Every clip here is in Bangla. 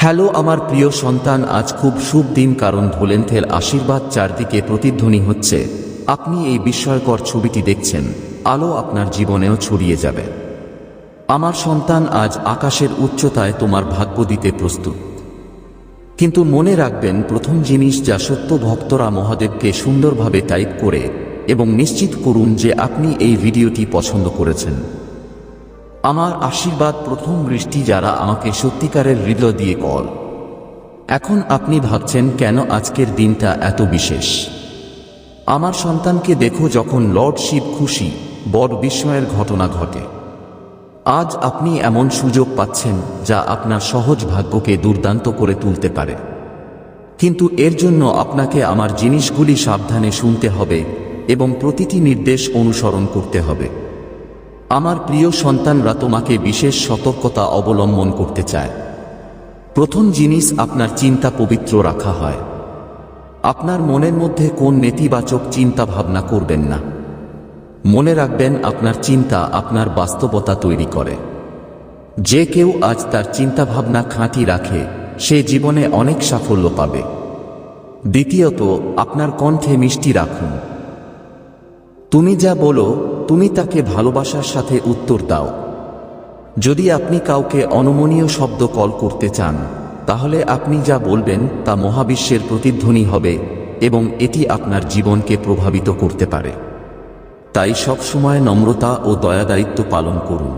হ্যালো আমার প্রিয় সন্তান, আজ খুব শুভ দিন, কারণ ভোলেন্থের আশীর্বাদ চারদিকে প্রতিধ্বনি হচ্ছে। আপনি এই বিস্ময়কর ছবিটি দেখছেন, আলো আপনার জীবনেও ছড়িয়ে যাবে। আমার সন্তান, আজ আকাশের উচ্চতায় তোমার ভাগ্য দিতে প্রস্তুত। কিন্তু মনে রাখবেন, প্রথম জিনিস যা সত্য, ভক্তরা মহাদেবকে সুন্দরভাবে টাইপ করে এবং নিশ্চিত করুন যে আপনি এই ভিডিওটি পছন্দ করেছেন। আমার আশীর্বাদ প্রথম বৃষ্টি যারা আমাকে সত্যিকারের হৃদয় দিয়ে কল। এখন আপনি ভাবছেন কেন আজকের দিনটা এত বিশেষ। আমার সন্তানকে দেখো, যখন লর্ড শিব খুশি বড় বিস্ময়ের ঘটনা ঘটে। আজ আপনি এমন সুযোগ পাচ্ছেন যা আপনার সহজ ভাগ্যকে দুর্দান্ত করে তুলতে পারে। কিন্তু এর জন্য আপনাকে আমার জিনিসগুলি সাবধানে শুনতে হবে এবং প্রতিটি নির্দেশ অনুসরণ করতে হবে। আমার প্রিয় সন্তানরা তোমাকে বিশেষ সতর্কতা অবলম্বন করতে চায়। প্রথম জিনিস, আপনার চিন্তা পবিত্র রাখা হয়। আপনার মনের মধ্যে কোন নেতিবাচক চিন্তা ভাবনা করবেন না। মনে রাখবেন, আপনার চিন্তা আপনার বাস্তবতা তৈরি করে। যে কেউ আজ তার চিন্তাভাবনা খাঁটি রাখে, সে জীবনে অনেক সাফল্য পাবে। দ্বিতীয়ত, আপনার কণ্ঠে মিষ্টি রাখুন। তুমি যা বলো, তুমি তাকে ভালোবাসার সাথে উত্তর দাও। যদি আপনি কাউকে অনমনীয় শব্দ কল করতে চান, তাহলে আপনি যা বলবেন তা মহাবিশ্বের প্রতিধ্বনি হবে এবং এটি আপনার জীবনকে প্রভাবিত করতে পারে। তাই সবসময় নম্রতা ও দয়াদায়িত্ব পালন করুন।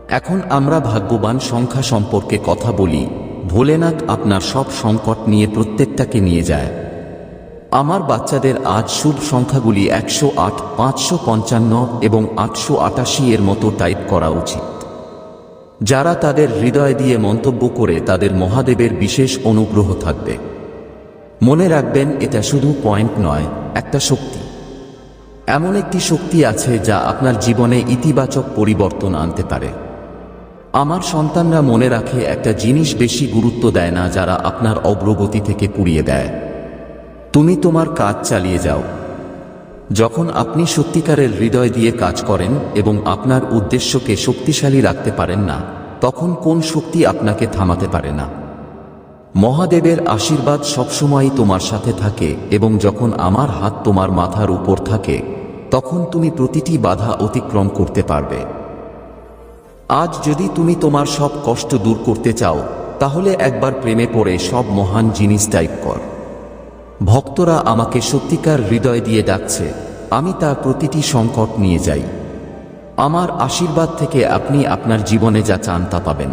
এখন আমরা ভাগ্যবান সংখ্যা সম্পর্কে কথা বলি। ভোলেনাথ আপনার সব সংকট নিয়ে প্রত্যেকটাকে নিয়ে যায়। আমার বাচ্চাদের আজ শুভ সংখ্যাগুলি 108, 555 এবং 888 এর মতো টাইপ করা উচিত। যারা তাদের হৃদয় দিয়ে মন্তব্য করে, তাদের মহাদেবের বিশেষ অনুগ্রহ থাকবে। মনে রাখবেন, এটা শুধু পয়েন্ট নয়, একটা শক্তি। এমন একটি শক্তি আছে যা আপনার জীবনে ইতিবাচক পরিবর্তন আনতে পারে। আমার সন্তানরা মনে রাখে, একটা জিনিস বেশি গুরুত্ব দেয় না যারা আপনার অগ্রগতি থেকে পুড়িয়ে দেয়। তুমি তোমার কাজ চালিয়ে যাও। যখন আপনি সত্যিকারের হৃদয় দিয়ে কাজ করেন এবং আপনার উদ্দেশ্যকে শক্তিশালী রাখতে পারেন না, তখন কোন শক্তি আপনাকে থামাতে পারে না। মহাদেবের আশীর্বাদ সবসময়ই তোমার সাথে থাকে এবং যখন আমার হাত তোমার মাথার উপর থাকে, তখন তুমি প্রতিটি বাধা অতিক্রম করতে পারবে। আজ যদি তুমি তোমার সব কষ্ট দূর করতে চাও, তাহলে একবার প্রেমে পড়ে সব মহান জিনিস টাইপ কর। ভক্তরা আমাকে সত্যিকার হৃদয় দিয়ে ডাকছে, আমি তার প্রতিটি সংকট নিয়ে যাই। আমার আশীর্বাদ থেকে আপনি আপনার জীবনে যা চান তা পাবেন।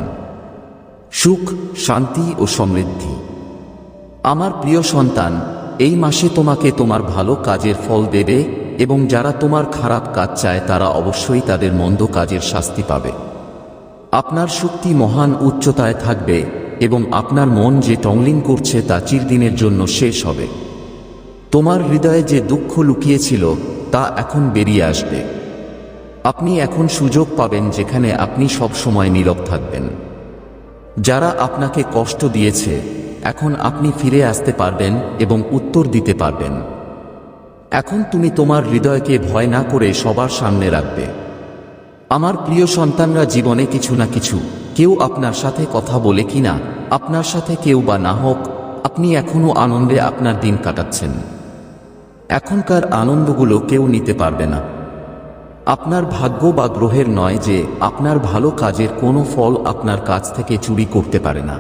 সুখ, শান্তি ও সমৃদ্ধি। আমার প্রিয় সন্তান, এই মাসে তোমাকে তোমার ভালো কাজের ফল দেবে এবং যারা তোমার খারাপ কাজ চায় তারা অবশ্যই তাদের মন্দ কাজের শাস্তি পাবে। আপনার শক্তি মহান উচ্চতায় থাকবে এবং আপনার মন যে টংলিং করছে তা চিরদিনের জন্য শেষ হবে। তোমার হৃদয়ে যে দুঃখ লুকিয়েছিল তা এখন বেরিয়ে আসবে। আপনি এখন সুযোগ পাবেন যেখানে আপনি সব সময় নীরব থাকবেন। যারা আপনাকে কষ্ট দিয়েছে, এখন আপনি ফিরে আসতে পারবেন এবং উত্তর দিতে পারবেন। এখন তুমি তোমার হৃদয়কে ভয় না করে সবার সামনে রাখবে। আমার প্রিয় সন্তানরা, জীবনে কিছু না কিছু, কেউ আপনার সাথে কথা বলে কিনা, আপনার সাথে কেউ বা না হোক, আপনি এখনো আনন্দে আপনার দিন কাটাচ্ছেন। এখনকার আনন্দগুলো কেউ নিতে পারবে না। আপনার ভাগ্য বা গ্রহের নয় যে আপনার ভালো কাজের কোনো ফল আপনার কাছ থেকে চুরি করতে পারে না।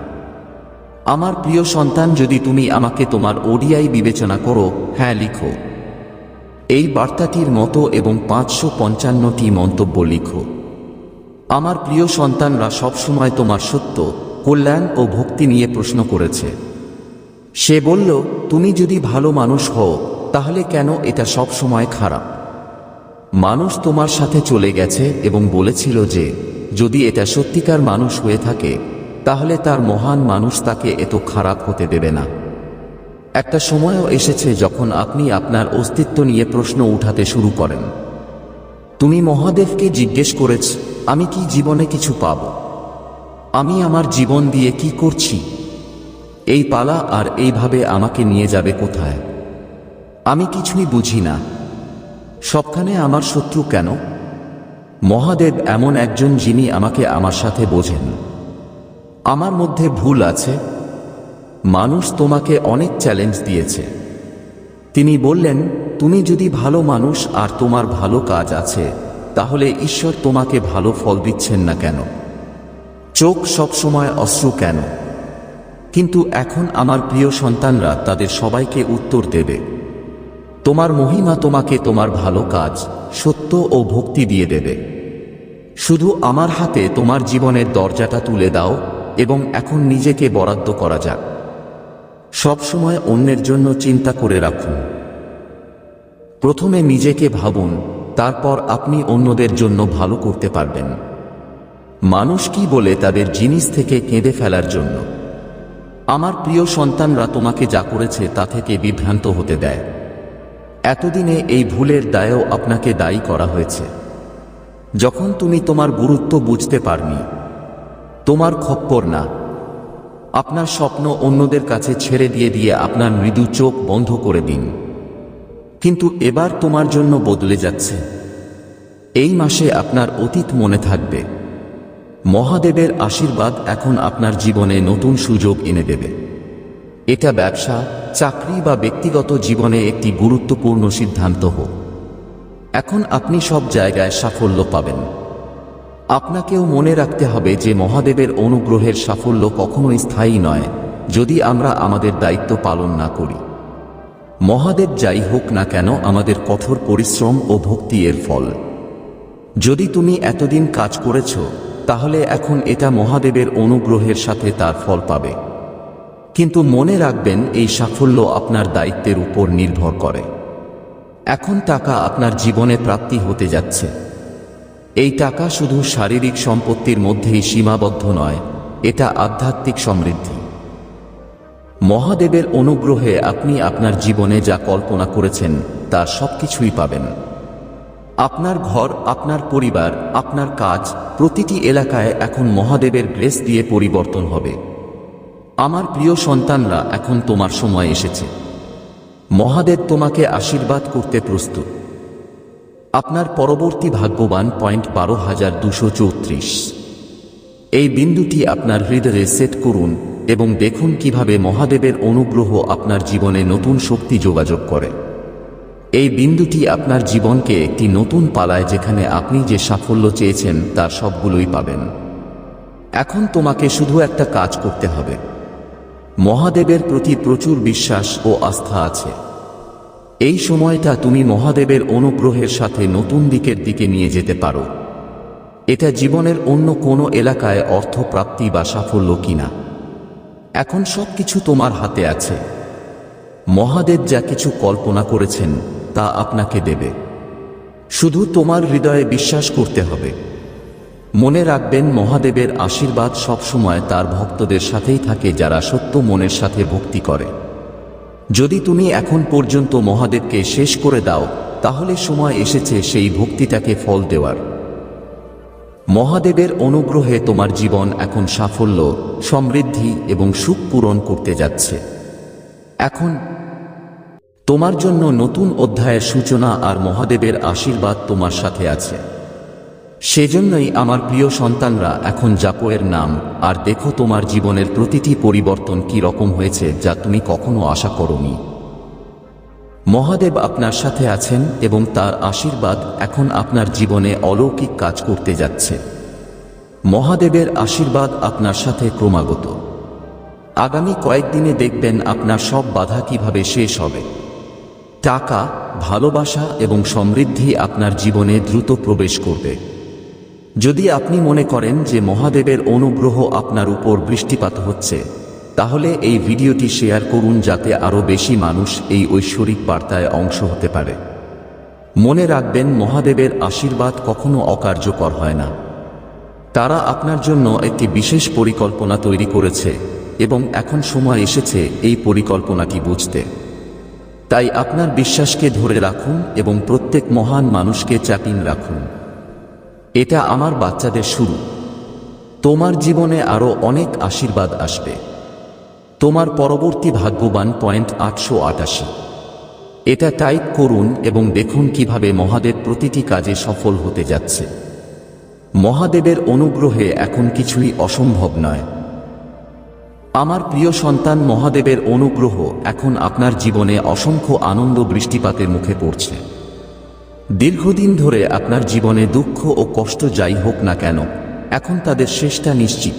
আমার প্রিয় সন্তান, যদি তুমি আমাকে তোমার ওডিআই বিবেচনা করো, হ্যাঁ লিখো এই বার্তাটির মতো এবং 555টি মন্তব্য লিখো। আমার প্রিয় সন্তানরা সবসময় তোমার সত্য, কল্যাণ ও ভক্তি নিয়ে প্রশ্ন করেছে। সে বলল, তুমি যদি ভালো মানুষ হও, তাহলে কেন এটা সব সময় খারাপ? মানুষ তোমার সাথে চলে গেছে এবং বলেছিল যে যদি এটা সত্যিকার মানুষ হয়ে থাকে, তাহলে তার মহান মানুষ তাকে এত খারাপ হতে দেবে না। একটা সময়ও এসেছে যখন আপনি আপনার অস্তিত্ব নিয়ে প্রশ্ন উঠাতে শুরু করেন। তুমি মহাদেবকে জিজ্ঞেস করেছ, আমি কি জীবনে কিছু পাব? আমি আমার জীবন দিয়ে কি করছি? এই পালা আর এইভাবে আমাকে নিয়ে যাবে কোথায়? আমি কিছুই বুঝি না। সবখানে আমার শত্রু কেন? মহাদেব এমন একজন যিনি আমাকে আমার সাথে বোঝেন। আমার মধ্যে ভুল আছে। মানুষ তোমাকে অনেক চ্যালেঞ্জ দিয়েছে। তিনি বললেন, তুমি যদি ভালো মানুষ আর তোমার ভালো কাজ আছে, তাহলে ঈশ্বর তোমাকে ভালো ফল দিচ্ছেন না কেন? চোখ সবসময় অশ্রু কেন? কিন্তু এখন আমার প্রিয় সন্তানরা তাদের সবাইকে উত্তর দেবে। তোমার মহিমা তোমাকে তোমার ভালো কাজ, সত্য ও ভক্তি দিয়ে দেবে। শুধু আমার হাতে তোমার জীবনের দরজাটা তুলে দাও এবং এখন নিজেকে বরাদ্দ করা যাক। সবসময় অন্যের জন্য চিন্তা করে রাখুন। প্রথমে নিজেকে ভাবুন, তারপর আপনি অন্যদের জন্য ভালো করতে পারবেন। মানুষ কি বলে তাদের জিনিস থেকে কেঁদে ফেলার জন্য? আমার প্রিয় সন্তানরা তোমাকে যা করেছে তা থেকে বিভ্রান্ত হতে দেয়। এতদিনে এই ভুলের দায়েও আপনাকে দায়ী করা হয়েছে। যখন তুমি তোমার গুরুত্ব বুঝতে পারনি, তোমার খপ্পর না, আপনার স্বপ্ন অন্যদের কাছে ছেড়ে দিয়ে আপনার মৃদু চোখ বন্ধ করে দিন। কিন্তু এবার তোমার জন্য বদলে যাচ্ছে। এই মাসে আপনার অতীত মনে থাকবে। মহাদেবের আশীর্বাদ এখন আপনার জীবনে নতুন সুযোগ এনে দেবে। এটা ব্যবসা, চাকরি বা ব্যক্তিগত জীবনে একটি গুরুত্বপূর্ণ সিদ্ধান্ত হোক। এখন আপনি সব জায়গায় সাফল্য পাবেন। আপনাকেও মনে রাখতে হবে যে মহাদেবের অনুগ্রহের সাফল্য কখনোই স্থায়ী নয়, যদি আমরা আমাদের দায়িত্ব পালন না করি। মহাদেব যাই হোক না কেন আমাদের কঠোর পরিশ্রম ও ভক্তি এর ফল। যদি তুমি এতদিন কাজ করেছ, তাহলে এখন এটা মহাদেবের অনুগ্রহের সাথে তার ফল পাবে। কিন্তু মনে রাখবেন, এই সাফল্য আপনার দায়িত্বের উপর নির্ভর করে। এখন টাকা আপনার জীবনে প্রাপ্তি হতে যাচ্ছে। এই টাকা শুধু শারীরিক সম্পত্তির মধ্যেই সীমাবদ্ধ নয়, এটা আধ্যাত্মিক সমৃদ্ধি। মহাদেবের অনুগ্রহে আপনি আপনার জীবনে যা কল্পনা করেছেন তার সবকিছুই পাবেন। আপনার ঘর, আপনার পরিবার, আপনার কাজ, প্রতিটি এলাকায় এখন মহাদেবের গ্রেস দিয়ে পরিবর্তন হবে। আমার প্রিয় সন্তানরা, এখন তোমার সময় এসেছে। মহাদেব তোমাকে আশীর্বাদ করতে প্রস্তুত। আপনার পরবর্তী ভাগ্যবান পয়েন্ট 12,234। এই বিন্দুটি আপনার হৃদয়ে সেট করুন এবং দেখুন কিভাবে মহাদেবের অনুগ্রহ আপনার জীবনে নতুন শক্তি যোগাযোগ করে। এই বিন্দুটি আপনার জীবনকে একটি নতুন পালায়, যেখানে আপনি যে সাফল্য চেয়েছেন তার সবগুলোই পাবেন। এখন তোমাকে শুধু একটা কাজ করতে হবে। মহাদেবের প্রতি প্রচুর বিশ্বাস ও আস্থা আছে। এই সময়টা তুমি মহাদেবের অনুগ্রহের সাথে নতুন দিকে নিয়ে যেতে পারো। এটা জীবনের অন্য কোনো এলাকায় অর্থপ্রাপ্তি বা সাফল্য কিনা, এখন সবকিছু তোমার হাতে আছে। মহাদেব যা কিছু কল্পনা করেছেন তা আপনাকে দেবে। শুধু তোমার হৃদয়ে বিশ্বাস করতে হবে। মনে রাখবেন, মহাদেবের আশীর্বাদ সবসময় তার ভক্তদের সাথেই থাকে, যারা সত্য মনের সাথে ভক্তি করে। যদি তুমি এখন পর্যন্ত মহাদেবকে শেষ করে দাও, তাহলে সময় এসেছে সেই ভক্তিটাকে ফল দেওয়ার। মহাদেবের অনুগ্রহে তোমার জীবন এখন সাফল্য, সমৃদ্ধি এবং সুখ পূরণ করতে যাচ্ছে। এখন তোমার জন্য নতুন অধ্যায়ের সূচনা, আর মহাদেবের আশীর্বাদ তোমার সাথে আছে। সেজন্যই আমার প্রিয় সন্তানরা, এখন জাপো এর নাম আর দেখো তোমার জীবনের প্রতিটি পরিবর্তন কি রকম হয়েছে, যা তুমি কখনো আশা করোনি। মহাদেব আপনার সাথে আছেন এবং তার আশীর্বাদ এখন আপনার জীবনে অলৌকিক কাজ করতে যাচ্ছে। মহাদেবের আশীর্বাদ আপনার সাথে ক্রমাগত। আগামী কয়েকদিনে দেখবেন আপনার সব বাধা কিভাবে শেষ হবে। টাকা, ভালোবাসা এবং সমৃদ্ধি আপনার জীবনে দ্রুত প্রবেশ করবে। যদি আপনি মনে করেন যে মহাদেবের অনুগ্রহ আপনার উপর বৃষ্টিপাত হচ্ছে, তাহলে এই ভিডিওটি শেয়ার করুন, যাতে আরও বেশি মানুষ এই ঐশ্বরিক বার্তায় অংশ হতে পারে। মনে রাখবেন, মহাদেবের আশীর্বাদ কখনো অকার্যকর হয় না। তারা আপনার জন্য একটি বিশেষ পরিকল্পনা তৈরি করেছে এবং এখন সময় এসেছে এই পরিকল্পনাটি বুঝতে। তাই আপনার বিশ্বাসকে ধরে রাখুন এবং প্রত্যেক মহান মানুষকে চাপিয়ে রাখুন। এটা আমার বাচ্চাদের শুরু। তোমার জীবনে আরও অনেক আশীর্বাদ আসবে। তোমার পরবর্তী ভাগ্যবান পয়েন্ট 888। এটা টাইপ করুন এবং দেখুন কিভাবে মহাদেব প্রতিটি কাজে সফল হতে যাচ্ছে। মহাদেবের অনুগ্রহে এখন কিছুই অসম্ভব নয়। আমার প্রিয় সন্তান, মহাদেবের অনুগ্রহ এখন আপনার জীবনে অসংখ্য আনন্দ বৃষ্টিপাতের মুখে পড়ছে। দীর্ঘদিন ধরে আপনার জীবনে দুঃখ ও কষ্ট যাই হোক না কেন, এখন তাদের শেষটা নিশ্চিত।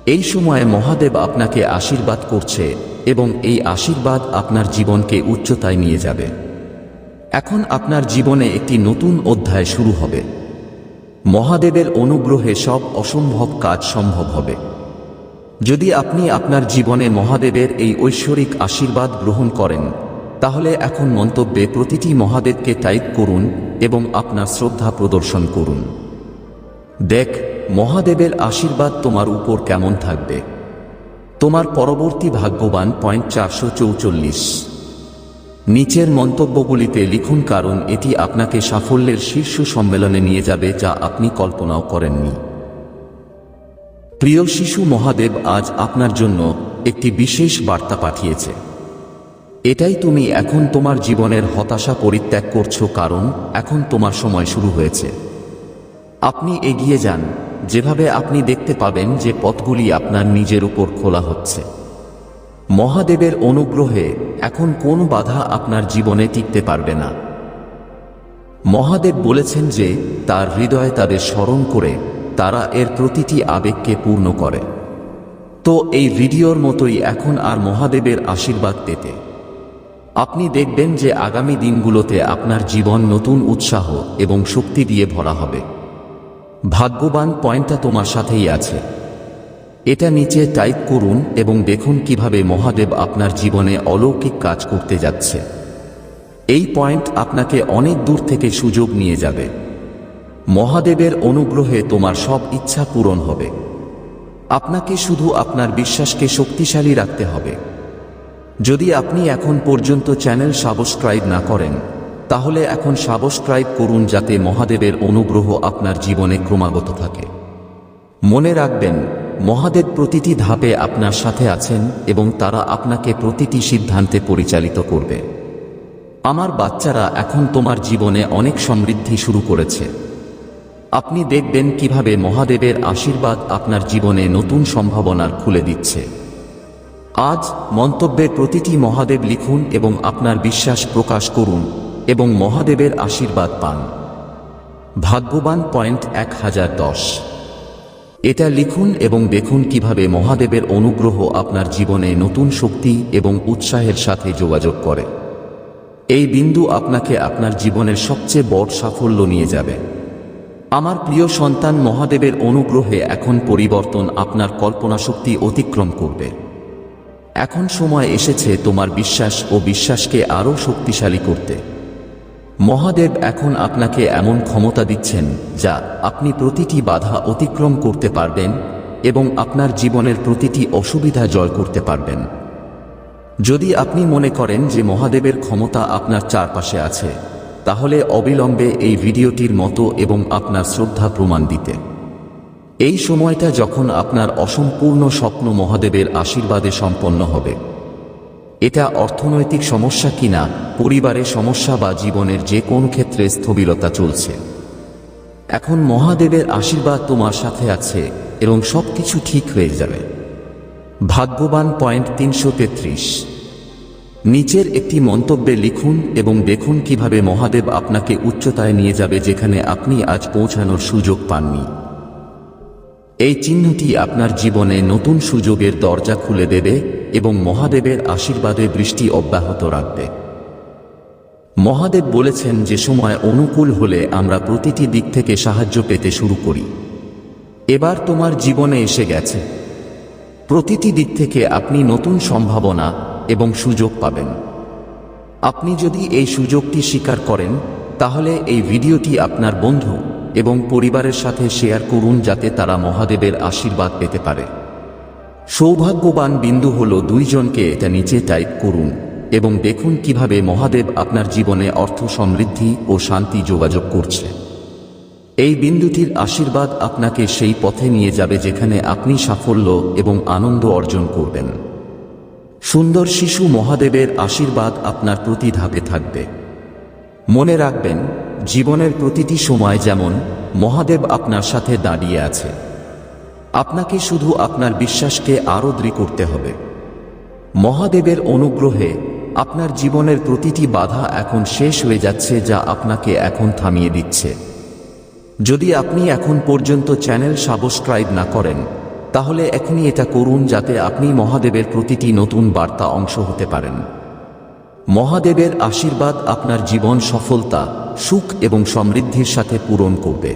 এই সময়ে মহাদেব আপনাকে আশীর্বাদ করছে এবং এই আশীর্বাদ আপনার জীবনকে উচ্চতায় নিয়ে যাবে। এখন আপনার জীবনে একটি নতুন অধ্যায় শুরু হবে। মহাদেবের অনুগ্রহে সব অসম্ভব কাজ সম্ভব হবে। যদি আপনি আপনার জীবনে মহাদেবের এই ঐশ্বরিক আশীর্বাদ গ্রহণ করেন, তাহলে এখন মন্তব্যে প্রতিটি মহাদেবকে টাইপ করুন এবং আপনার শ্রদ্ধা প্রদর্শন করুন। দেখ মহাদেবের আশীর্বাদ তোমার উপর কেমন থাকবে। তোমার পরবর্তী ভাগ্যবান পয়েন্ট 444। নিচের মন্তব্যগুলিতে লিখুন, কারণ এটি আপনাকে সাফল্যের শীর্ষ সম্মেলনে নিয়ে যাবে যা আপনি কল্পনাও করেননি। প্রিয় শিশু, মহাদেব আজ আপনার জন্য একটি বিশেষ বার্তা পাঠিয়েছে। এটাই তুমি এখন তোমার জীবনের হতাশা পরিত্যাগ করছো, কারণ এখন তোমার সময় শুরু হয়েছে। আপনি এগিয়ে যান, যেভাবে আপনি দেখতে পাবেন যে পথগুলি আপনার নিজের উপর খোলা হচ্ছে। মহাদেবের অনুগ্রহে এখন কোন বাধা আপনার জীবনে টিকতে পারবে না। মহাদেব বলেছেন যে তার হৃদয়ে তাদের স্মরণ করে তারা এর প্রতিটি আবেগকে পূর্ণ করে। তো এই ভিডিওর মতোই এখন আর মহাদেবের আশীর্বাদ পেতে আপনি দেখবেন যে আগামী দিনগুলোতে আপনার জীবন নতুন উৎসাহ এবং শক্তি দিয়ে ভরা হবে। ভাগ্যবান পয়েন্টটা তোমার সাথেই আছে। এটা নিচে টাইপ করুন এবং দেখুন কিভাবে মহাদেব আপনার জীবনে অলৌকিক কাজ করতে যাচ্ছে। এই পয়েন্ট আপনাকে অনেক দূর থেকে সুযোগ নিয়ে যাবে। মহাদেবের অনুগ্রহে তোমার সব ইচ্ছা পূরণ হবে। আপনাকে শুধু আপনার বিশ্বাসকে শক্তিশালী রাখতে হবে। যদি আপনি এখন পর্যন্ত চ্যানেল সাবস্ক্রাইব না করেন, তাহলে এখন সাবস্ক্রাইব করুন যাতে মহাদেবের অনুগ্রহ আপনার জীবনে ক্রমাগত থাকে। মনে রাখবেন, মহাদেব প্রতিটি ধাপে আপনার সাথে আছেন এবং তারা আপনাকে প্রতিটি সিদ্ধান্তে পরিচালিত করবে। আমার বাচ্চারা, এখন তোমার জীবনে অনেক সমৃদ্ধি শুরু করেছে। আপনি দেখবেন কিভাবে মহাদেবের আশীর্বাদ আপনার জীবনে নতুন সম্ভাবনার খুলে দিচ্ছে। আজ মন্তব্যে প্রতিটি মহাদেব লিখুন এবং আপনার বিশ্বাস প্রকাশ করুন এবং মহাদেবের আশীর্বাদ পান। ভাগ্যবান পয়েন্ট 1010। এটা লিখুন এবং দেখুন কিভাবে মহাদেবের অনুগ্রহ আপনার জীবনে নতুন শক্তি এবং উৎসাহের সাথে যোগাযোগ করে। এই বিন্দু আপনাকে আপনার জীবনের সবচেয়ে বড় সাফল্য নিয়ে যাবে। আমার প্রিয় সন্তান, মহাদেবের অনুগ্রহে এখন পরিবর্তন আপনার কল্পনা শক্তি অতিক্রম করবে। এখন সময় এসেছে তোমার বিশ্বাস ও বিশ্বাসকে আরও শক্তিশালী করতে। মহাদেব এখন আপনাকে এমন ক্ষমতা দিচ্ছেন যা আপনি প্রতিটি বাধা অতিক্রম করতে পারবেন এবং আপনার জীবনের প্রতিটি অসুবিধা জয় করতে পারবেন। যদি আপনি মনে করেন যে মহাদেবের ক্ষমতা আপনার চারপাশে আছে, তাহলে অবিলম্বে এই ভিডিওটির মতো এবং আপনার শ্রদ্ধা প্রমাণ দিতে। এই সময়টা যখন আপনার অসম্পূর্ণ স্বপ্ন মহাদেবের আশীর্বাদে সম্পন্ন হবে। এটা অর্থনৈতিক সমস্যা কিনা, পরিবারের সমস্যা বা জীবনের যে কোন ক্ষেত্রে স্থবিরতা চলছে, এখন মহাদেবের আশীর্বাদ তোমার সাথে আছে এবং সবকিছু ঠিক হয়ে যাবে। ভাগ্যবান পয়েন্ট 333। নিচের একটি মন্তব্যে লিখুন এবং দেখুন কিভাবে মহাদেব আপনাকে উচ্চতায় নিয়ে যাবে যেখানে আপনি আজ পৌঁছানোর সুযোগ পাননি। এই চিহ্নটি আপনার জীবনে নতুন সুযোগের দরজা খুলে দেবে এবং মহাদেবের আশীর্বাদে বৃষ্টি অব্যাহত রাখবে। মহাদেব বলেছেন যে সময় অনুকূল হলে আমরা প্রতিটি দিক থেকে সাহায্য পেতে শুরু করি। এবার তোমার জীবনে এসে গেছে। প্রতিটি দিক থেকে আপনি নতুন সম্ভাবনা এবং সুযোগ পাবেন। আপনি যদি এই সুযোগটি স্বীকার করেন, তাহলে এই ভিডিওটি আপনার বন্ধু এবং পরিবারের সাথে শেয়ার করুন যাতে তারা মহাদেবের আশীর্বাদ পেতে পারে। সৌভাগ্যবান বিন্দু হল 2 জনকে এটা নিচে টাইপ করুন এবং দেখুন কিভাবে মহাদেব আপনার জীবনে অর্থ, সমৃদ্ধি ও শান্তি যোগাযোগ করছে। এই বিন্দুটির আশীর্বাদ আপনাকে সেই পথে নিয়ে যাবে যেখানে আপনি সাফল্য এবং আনন্দ অর্জন করবেন। সুন্দর শিশু, মহাদেবের আশীর্বাদ আপনার প্রতি ধাপে থাকবে। মনে রাখবেন, জীবনের প্রতিটি সময় যেমন মহাদেব আপনার সাথে দাঁড়িয়ে আছে। আপনাকে শুধু আপনার বিশ্বাসকে আরও দৃঢ় করতে হবে। মহাদেবের অনুগ্রহে আপনার জীবনের প্রতিটি বাধা এখন শেষ হয়ে যাচ্ছে, যা আপনাকে এখন থামিয়ে দিচ্ছে। যদি আপনি এখন পর্যন্ত চ্যানেল সাবস্ক্রাইব না করেন, তাহলে এখনই এটা করুন, যাতে আপনি মহাদেবের প্রতিটি নতুন বার্তা অংশ হতে পারেন। মহাদেবের আশীর্বাদ আপনার জীবন সফলতা, সুখ এবং সমৃদ্ধির সাথে পূরণ করবে।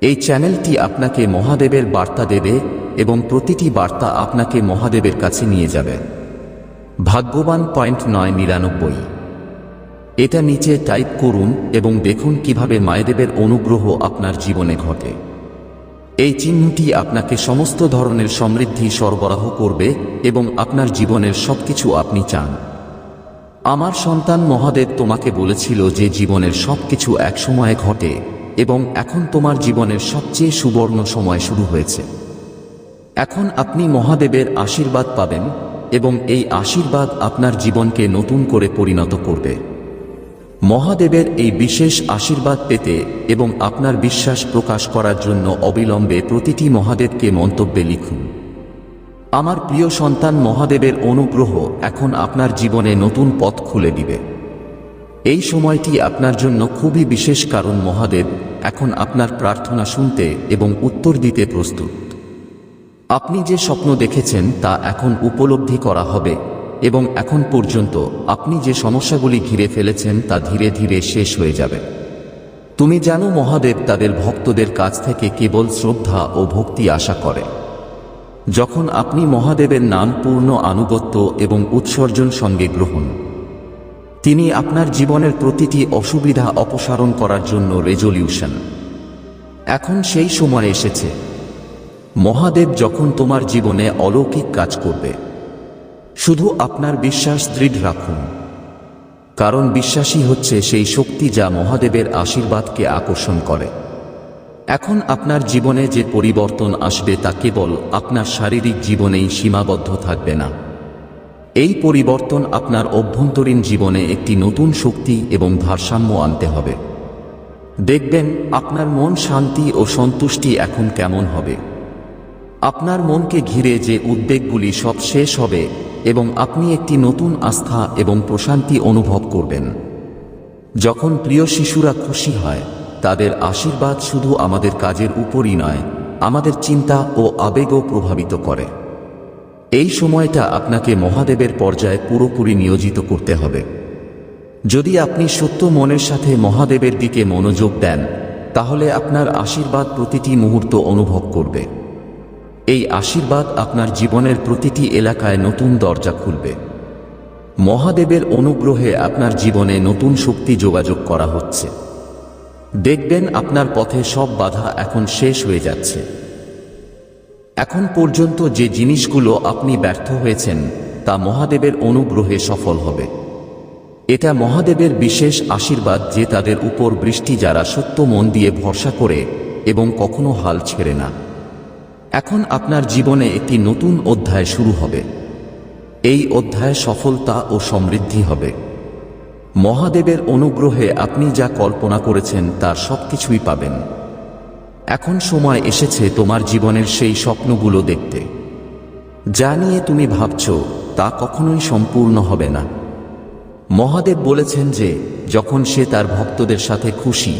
এই চ্যানেলটি আপনাকে মহাদেবের বার্তা দেবে এবং প্রতিটি বার্তা আপনাকে মহাদেবের কাছে নিয়ে যাবে। ভাগ্যবান .999 এটা নিচে টাইপ করুন এবং দেখুন কিভাবে মায়েদেবের অনুগ্রহ আপনার জীবনে ঘটে। এই চিহ্নটি আপনাকে সমস্ত ধরনের সমৃদ্ধি সরবরাহ করবে এবং আপনার জীবনের সবকিছু আপনি চান। আমার সন্তান, মহাদেব তোমাকে বলেছিল যে জীবনের সবকিছু এক সময়ে ঘটে এবং এখন তোমার জীবনের সবচেয়ে সুবর্ণ সময় শুরু হয়েছে। এখন আপনি মহাদেবের আশীর্বাদ পাবেন এবং এই আশীর্বাদ আপনার জীবনকে নতুন করে পরিণত করবে। মহাদেবের এই বিশেষ আশীর্বাদ পেতে এবং আপনার বিশ্বাস প্রকাশ করার জন্য অবিলম্বে প্রতিটি মহাদেবকে মন্তব্যে লিখুন। আমার প্রিয় সন্তান, মহাদেবের অনুগ্রহ এখন আপনার জীবনে নতুন পথ খুলে দিবে। এই সময়টি আপনার জন্য খুবই বিশেষ, কারণ মহাদেব এখন আপনার প্রার্থনা শুনতে এবং উত্তর দিতে প্রস্তুত। আপনি যে স্বপ্ন দেখেছেন তা এখন উপলব্ধি করা হবে এবং এখন পর্যন্ত আপনি যে সমস্যাগুলি ঘিরে ফেলেছেন তা ধীরে ধীরে শেষ হয়ে যাবে। তুমি জানো, মহাদেব তাদের ভক্তদের কাছ থেকে কেবল শ্রদ্ধা ও ভক্তি আশা করে। যখন আপনি মহাদেবের নাম পূর্ণ আনুগত্য এবং উৎসর্জন সঙ্গে গ্রহণ, তিনি আপনার জীবনের প্রতিটি অসুবিধা অপসারণ করার জন্য রেজলিউশন। এখন সেই সময় এসেছে। মহাদেব যখন তোমার জীবনে অলৌকিক কাজ করবে, শুধু আপনার বিশ্বাস দৃঢ় রাখুন, কারণ বিশ্বাসই হচ্ছে সেই শক্তি যা মহাদেবের আশীর্বাদকে আকর্ষণ করে। এখন আপনার জীবনে যে পরিবর্তন আসবে তা কেবল আপনার শারীরিক জীবনেই সীমাবদ্ধ থাকবে না। এই পরিবর্তন আপনার অভ্যন্তরীণ জীবনে একটি নতুন শক্তি এবং ভারসাম্য আনতে হবে। দেখবেন আপনার মন শান্তি ও সন্তুষ্টি এখন কেমন হবে। আপনার মনকে ঘিরে যে উদ্বেগগুলি সব শেষ হবে এবং আপনি একটি নতুন আস্থা এবং প্রশান্তি অনুভব করবেন। যখন প্রিয় শিশুরা খুশি হয়, তাদের আশীর্বাদ শুধু আমাদের কাজের উপরই নয়, আমাদের চিন্তা ও আবেগও প্রভাবিত করে। এই সময়টা আপনাকে মহাদেবের পর্যায়ে পুরোপুরি নিয়োজিত করতে হবে। যদি আপনি সত্য মনের সাথে মহাদেবের দিকে মনোযোগ দেন, তাহলে আপনার আশীর্বাদ প্রতিটি মুহূর্ত অনুভব করবে। এই আশীর্বাদ আপনার জীবনের প্রতিটি এলাকায় নতুন দরজা খুলবে। মহাদেবের অনুগ্রহে আপনার জীবনে নতুন শক্তি যোগাযোগ করা হচ্ছে। দেখবেন আপনার পথে সব বাধা এখন শেষ হয়ে যাচ্ছে। এখন পর্যন্ত যে জিনিসগুলো আপনি ব্যর্থ হয়েছেন তা মহাদেবের অনুগ্রহে সফল হবে। এটা মহাদেবের বিশেষ আশীর্বাদ যে তাদের উপর বৃষ্টি যারা সত্য মন দিয়ে ভরসা করে এবং কখনো হাল ছেড়ে না। এখন আপনার জীবনে একটি নতুন অধ্যায় শুরু হবে। এই অধ্যায়ে সফলতা ও সমৃদ্ধি হবে। মহাদেবের অনুগ্রহে আপনি যা কল্পনা করেছেন তার সবকিছুই পাবেন। এখন সময় এসেছে তোমার জীবনের সেই স্বপ্নগুলো দেখতে। যা নিয়ে তুমি ভাবছ তা কখনোই সম্পূর্ণ হবে না। মহাদেব বলেছেন যে যখন সে তার ভক্তদের সাথে খুশি,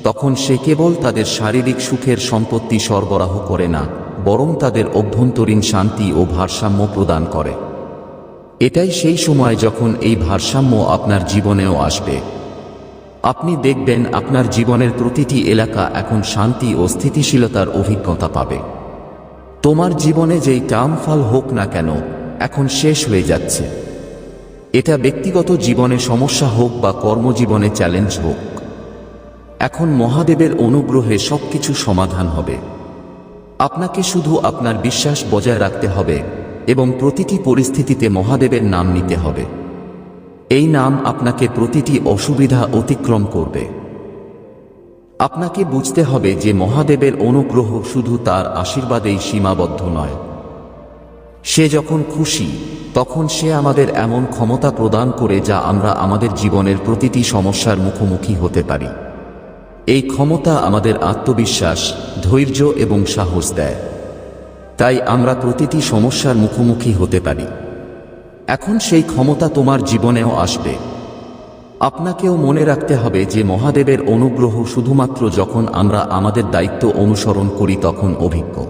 তখন সে কেবল তাদের শারীরিক সুখের সম্পত্তি সরবরাহ করে না, বরং তাদের অভ্যন্তরীণ শান্তি ও ভারসাম্য প্রদান করে। এটাই সেই সময় যখন এই ভারসাম্য আপনার জীবনেও আসবে। আপনি দেখবেন আপনার জীবনের প্রতিটি এলাকা এখন শান্তি ও স্থিতিশীলতার অভিজ্ঞতা পাবে। তোমার জীবনে যেই টার্মফল হোক না কেন, এখন শেষ হয়ে যাচ্ছে। এটা ব্যক্তিগত জীবনে সমস্যা হোক বা কর্মজীবনে চ্যালেঞ্জ হোক, এখন মহাদেবের অনুগ্রহে সবকিছু সমাধান হবে। আপনাকে শুধু আপনার বিশ্বাস বজায় রাখতে হবে এবং প্রতিটি পরিস্থিতিতে মহাদেবের নাম নিতে হবে। এই নাম আপনাকে প্রতিটি অসুবিধা অতিক্রম করবে। আপনাকে বুঝতে হবে যে মহাদেবের অনুগ্রহ শুধু তার আশীর্বাদেই সীমাবদ্ধ নয়। সে যখন খুশি, তখন সে আমাদের এমন ক্ষমতা প্রদান করে যা আমরা আমাদের জীবনের প্রতিটি সমস্যার মুখোমুখি হতে পারি। এই ক্ষমতা আমাদের আত্মবিশ্বাস, ধৈর্য এবং সাহস দেয়। তাই আমরা প্রতিটি সমস্যার মুখোমুখি হতে পারি। এখন সেই ক্ষমতা তোমার জীবনেও আসবে। আপনাকেও মনে রাখতে হবে যে মহাদেবের অনুগ্রহ শুধুমাত্র যখন আমরা আমাদের দায়িত্ব অনুসরণ করি তখন অভিজ্ঞ।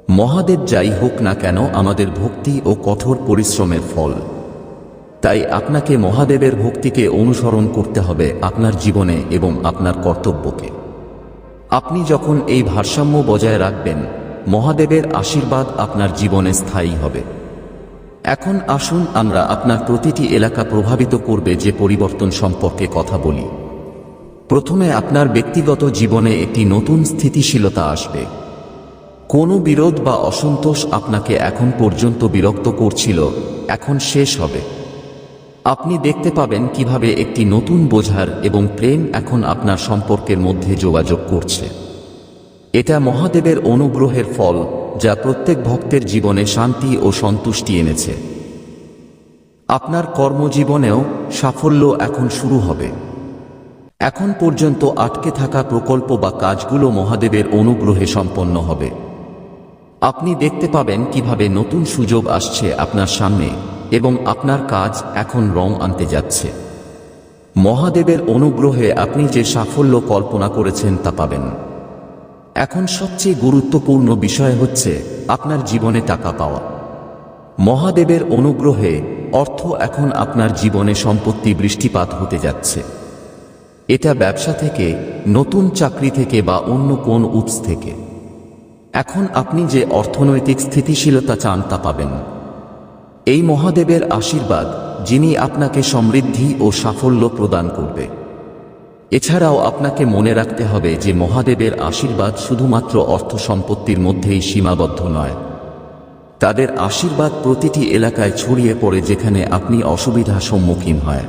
মহাদেব যাই হোক না কেন আমাদের ভক্তি ও কঠোর পরিশ্রমের ফল। তাই আপনাকে মহাদেবের ভক্তিকে অনুসরণ করতে হবে আপনার জীবনে এবং আপনার কর্তব্যকে। আপনি যখন এই ভারসাম্য বজায় রাখবেন, মহাদেবের আশীর্বাদ আপনার জীবনে স্থায়ী হবে। এখন আসুন আমরা আপনার প্রতিটি এলাকা প্রভাবিত করবে যে পরিবর্তন সম্পর্কে কথা বলি। প্রথমে আপনার ব্যক্তিগত জীবনে একটি নতুন স্থিতিশীলতা আসবে। কোনো বিরোধ বা অসন্তোষ আপনাকে এখন পর্যন্ত বিরক্ত করছিল, এখন শেষ হবে। আপনি দেখতে পাবেন কিভাবে একটি নতুন বোঝার এবং প্রেম এখন আপনার সম্পর্কের মধ্যে যোগাযোগ করছে। এটা মহাদেবের অনুগ্রহের ফল, যা প্রত্যেক ভক্তের জীবনে শান্তি ও সন্তুষ্টি এনেছে। আপনার কর্মজীবনেও সাফল্য এখন শুরু হবে। এখন পর্যন্ত আটকে থাকা প্রকল্প বা কাজগুলো মহাদেবের অনুগ্রহে সম্পন্ন হবে। আপনি দেখতে পাবেন কিভাবে নতুন সুযোগ আসছে আপনার সামনে এবং আপনার কাজ এখন রং আনতে যাচ্ছে। মহাদেবের অনুগ্রহে আপনি যে সাফল্য কল্পনা করেছেন তা পাবেন। এখন সবচেয়ে গুরুত্বপূর্ণ বিষয় হচ্ছে আপনার জীবনে টাকা পাওয়া। মহাদেবের অনুগ্রহে অর্থ এখন আপনার জীবনে সম্পত্তি বৃষ্টিপাত হতে যাচ্ছে। এটা ব্যবসা থেকে, নতুন চাকরি থেকে বা অন্য কোন উৎস থেকে। এখন আপনি যে অর্থনৈতিক স্থিতিশীলতা চান তা পাবেন। এই মহাদেবের আশীর্বাদ, যিনি আপনাকে সমৃদ্ধি ও সাফল্য প্রদান করবে। এছাড়াও আপনাকে মনে রাখতে হবে যে মহাদেবের আশীর্বাদ শুধুমাত্র অর্থ সম্পত্তির মধ্যেই সীমাবদ্ধ নয়। তাদের আশীর্বাদ প্রতিটি এলাকায় ছড়িয়ে পড়ে যেখানে আপনি অসুবিধার সম্মুখীন হয়।